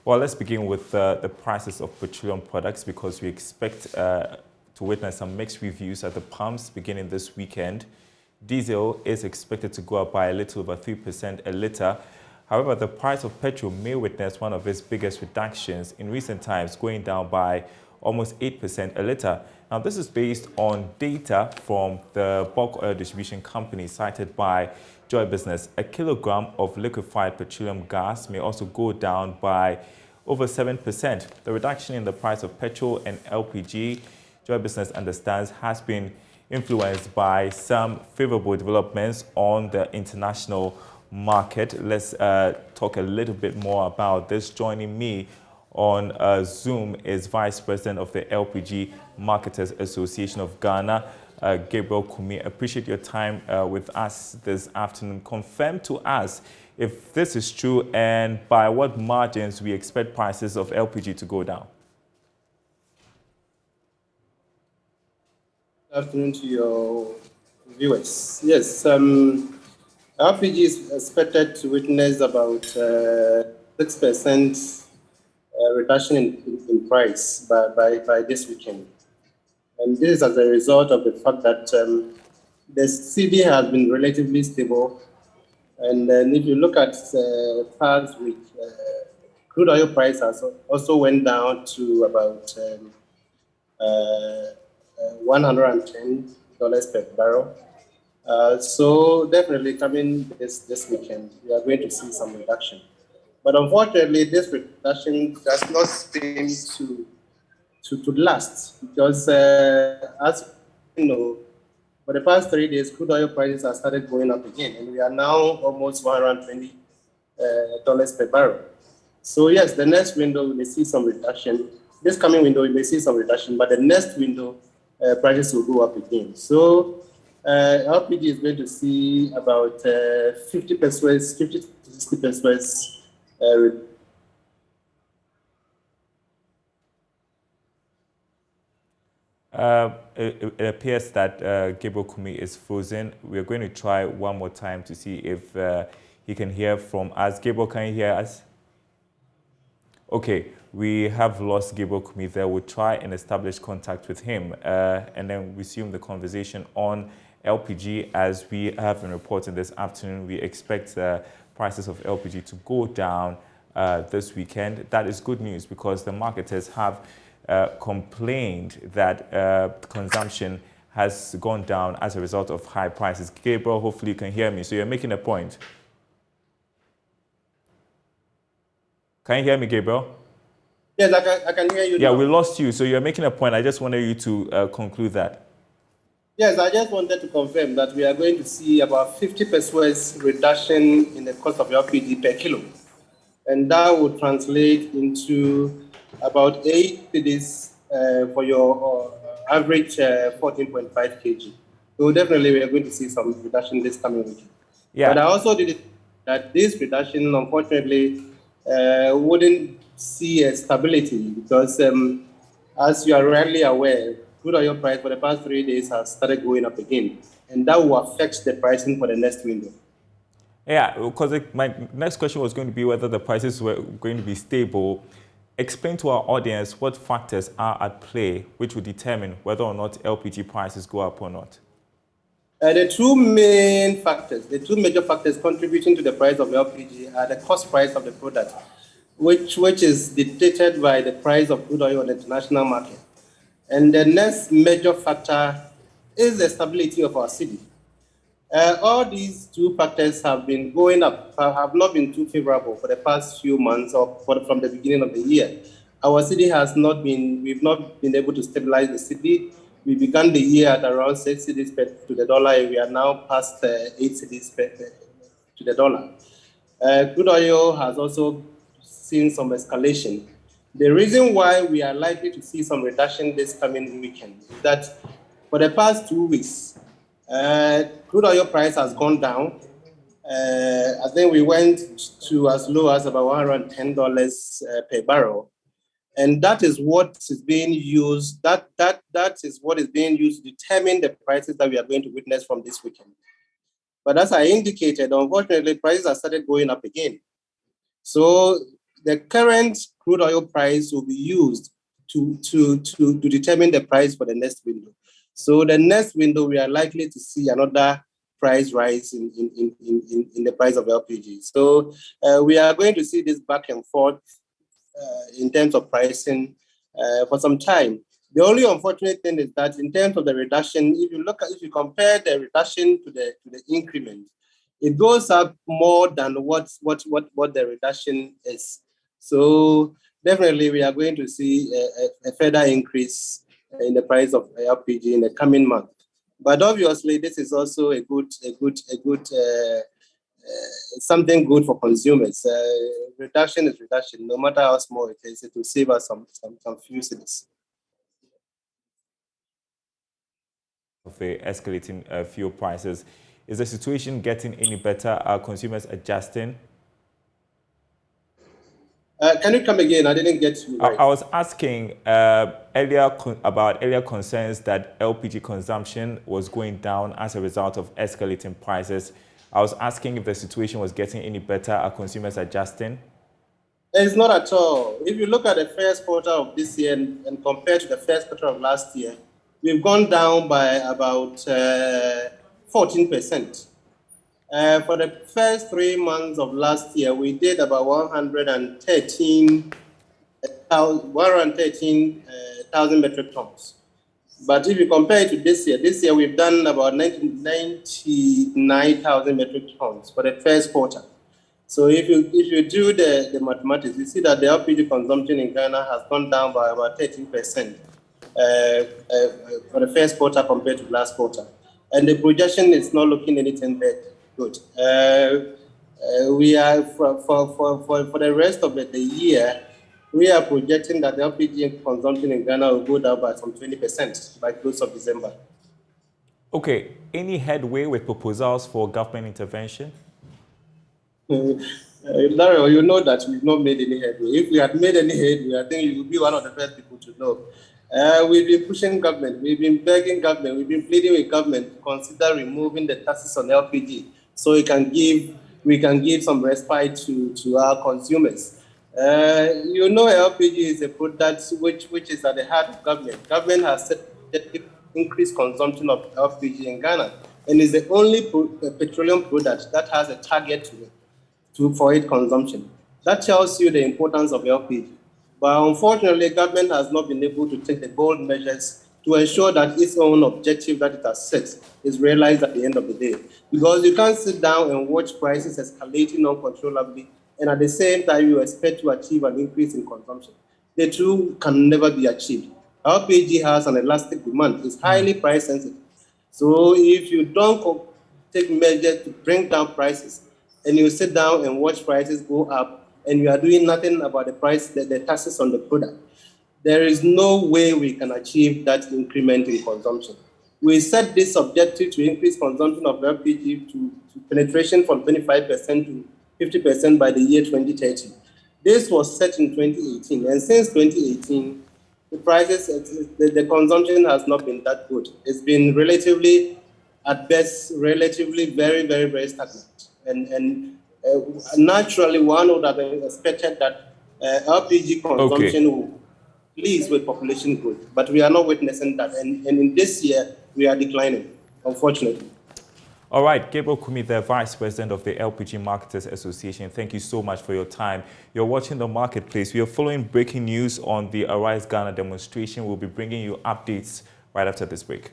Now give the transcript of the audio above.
Well, let's begin with the prices of petroleum products because we expect to witness some mixed reviews at the pumps beginning this weekend. Diesel is expected to go up by a little over 3% a litre. However, the price of petrol may witness one of its biggest reductions in recent times, going down by almost 8% a litre. Now, this is based on data from the bulk oil distribution company cited by Joy Business. A kilogram of liquefied petroleum gas may also go down by over 7%. The reduction in the price of petrol and LPG, Joy Business understands, has been influenced by some favorable developments on the international market. Let's talk a little bit more about this. Joining me on Zoom is Vice President of the LPG Marketers Association of Ghana, Gabriel Kumi. Appreciate your time with us this afternoon. Confirm to us if this is true and by what margins we expect prices of LPG to go down. Good afternoon to your viewers. Yes, LPG is expected to witness about 6% reduction in price by this weekend. And this is as a result of the fact that the cedi has been relatively stable. And then if you look at past week, crude oil price has also went down to about $110 per barrel. So definitely coming this weekend, we are going to see some reduction. But unfortunately, this reduction does not seem to last because, as you know, for the past 3 days, crude oil prices have started going up again, and we are now almost $120 per barrel. So yes, the next window we may see some reduction. This coming window we may see some reduction, but the next window prices will go up again. So LPG is going to see about 50 to 60 pesos. It appears that Gabriel Kumi is frozen. We're going to try one more time to see if he can hear from us. Gabriel, can you hear us? Okay, we have lost Gabriel Kumi there. We'll try and establish contact with him and then resume the conversation on LPG. As we have been reporting this afternoon, we expect prices of LPG to go down this weekend. That is good news because the marketers have complained that consumption has gone down as a result of high prices. Gabriel, hopefully you can hear me. So you're making a point. Can you hear me, Gabriel? Yes, I can hear you. Yeah, now. we lost you. So you're making a point. I just wanted you to conclude that. Yes, I just wanted to confirm that we are going to see about 50 pesos reduction in the cost of LPG per kilo. And that would translate into about 8 cedis for your average 14.5 kg. So definitely we are going to see some reduction this coming week. Yeah. But I also did it that this reduction, unfortunately, wouldn't see a stability because as you are rarely aware, crude oil price for the past 3 days has started going up again. And that will affect the pricing for the next window. Yeah, because my next question was going to be whether the prices were going to be stable. Explain to our audience what factors are at play which will determine whether or not LPG prices go up or not. The two major factors contributing to the price of LPG are the cost price of the product, which is dictated by the price of crude oil on the international market. And the next major factor is the stability of our cedi. All these two factors have been going up, have not been too favorable for the past few months or from the beginning of the year. Our cedi we've not been able to stabilize the cedi. We began the year at around 6 cedis to the dollar, and we are now past 8 cedis to the dollar. Crude oil has also seen some escalation. The reason why we are likely to see some reduction this coming weekend is that for the past 2 weeks, crude oil price has gone down. I think we went to as low as about $110 per barrel. And that is what is being used. That is what is being used to determine the prices that we are going to witness from this weekend. But as I indicated, unfortunately, prices have started going up again. So the current crude oil price will be used to determine the price for the next window. So the next window, we are likely to see another price rise in the price of LPG. So we are going to see this back and forth in terms of pricing for some time. The only unfortunate thing is that in terms of the reduction, if you compare the reduction to the increment, it goes up more than what the reduction is. So definitely we are going to see a further increase in the price of LPG in the coming month. But obviously, this is also something good for consumers. Reduction is reduction, no matter how small it is. It will save us some few cents. Of the escalating fuel prices, is the situation getting any better? Are consumers adjusting? Can you come again? I didn't get you right. I was asking about earlier concerns that LPG consumption was going down as a result of escalating prices. I was asking if the situation was getting any better. Are consumers adjusting? It's not at all. If you look at the first quarter of this year and compare to the first quarter of last year, we've gone down by about 14%. For the first 3 months of last year, we did about 113,000 metric tons. But if you compare it to this year we've done about 99,000 metric tons for the first quarter. So if you do the mathematics, you see that the LPG consumption in Ghana has gone down by about 13% for the first quarter compared to last quarter. And the projection is not looking anything but good. We are, for the rest of the year, we are projecting that the LPG consumption in Ghana will go down by some 20% by close of December. Okay, any headway with proposals for government intervention? Daryl, you know that we've not made any headway. If we had made any headway, I think you would be one of the first people to know. We've been pushing government, we've been begging government, we've been pleading with government to consider removing the taxes on LPG so we can give some respite to our consumers. You know, LPG is a product which is at the heart of government. Government has set increased consumption of LPG in Ghana, and is the only petroleum product that has a target for its consumption. That tells you the importance of LPG. But unfortunately, government has not been able to take the bold measures to ensure that its own objective that it has set is realized at the end of the day. Because you can't sit down and watch prices escalating uncontrollably, and at the same time, you expect to achieve an increase in consumption. The two can never be achieved. LPG has an elastic demand. It's highly price sensitive. So if you don't take measures to bring down prices, and you sit down and watch prices go up, and you are doing nothing about the price, the taxes on the product, there is no way we can achieve that increment in consumption. We set this objective to increase consumption of LPG to penetration from 25% to 50% by the year 2030. This was set in 2018, and since 2018, the prices, the consumption has not been that good. It's been relatively, at best, relatively very, very, very stagnant. And naturally, one would have expected that LPG consumption will please with population growth, but we are not witnessing that. And in this year, we are declining, unfortunately. All right, Gabriel Kumi, the Vice President of the LPG Marketers Association, thank you so much for your time. You're watching The Marketplace. We are following breaking news on the Arise Ghana demonstration. We'll be bringing you updates right after this break.